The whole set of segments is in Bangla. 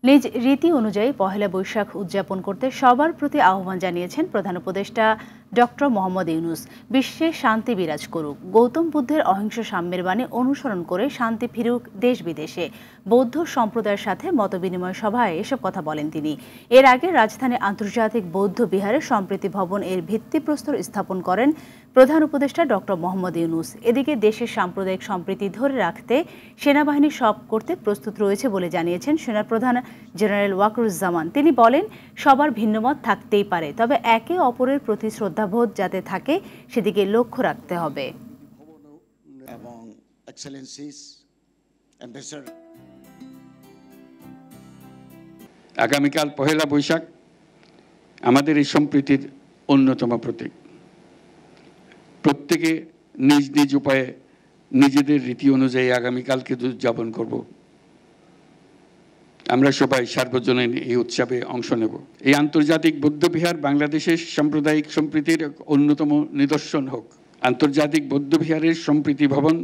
নিজ রীতি অনুযায়ী পহেলা বৈশাখ উদযাপন করতে সবার প্রতি আহ্বান জানিয়েছেন প্রধান উপদেষ্টা ডক্টর মোহাম্মদ ইউনূস। বিশ্বে শান্তি বিরাজ করুক, গৌতম বুদ্ধের অহিংস সাম্যের বাণী অনুসরণ করে শান্তি ফিরুক দেশ বিদেশে। বৌদ্ধ সম্প্রদায়ের সাথে মতবিনিময় সভায় এসব কথা বলেন তিনি। এর আগে রাজধানী আন্তর্জাতিক বৌদ্ধ বিহারে সম্প্রীতি ভবন এর ভিত্তিপ্রস্তর স্থাপন করেন প্রধান উপদেষ্টা ডক্টর মোহাম্মদ ইউনূস। এদিকে দেশের সাম্প্রদায়িক সম্প্রীতি ধরে রাখতে সেনাবাহিনী সব করতে প্রস্তুত রয়েছে বলে জানিয়েছেন সেনাপ্রধান জেনারেল ওয়াকরুজ্জামান। তিনি বলেন, সবার ভিন্নমত থাকতেই পারে, তবে একে অপরের প্রতি শ্রদ্ধাবোধ যাতে থাকে সেদিকে লক্ষ্য রাখতে হবে। আগামীকাল পহেলা বৈশাখ আমাদের এই সম্প্রীতির অন্যতম প্রতীক। প্রত্যেকে নিজ নিজ উপায়ে নিজেদের রীতি অনুযায়ী আগামীকালকে উদযাপন করব। আমরা সবাই সার্বজনীন এই উৎসবে অংশ নেব। এই আন্তর্জাতিক বৌদ্ধবিহার বাংলাদেশের সাম্প্রদায়িক সম্প্রীতির অন্যতম নিদর্শন হোক। আন্তর্জাতিক বৌদ্ধবিহারের সম্প্রীতি ভবন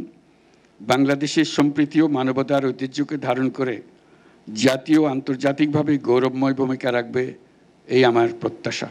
বাংলাদেশের সম্প্রীতি ও মানবতার ঐতিহ্যকে ধারণ করে জাতীয় ও আন্তর্জাতিকভাবে গৌরবময় ভূমিকা রাখবে, এই আমার প্রত্যাশা।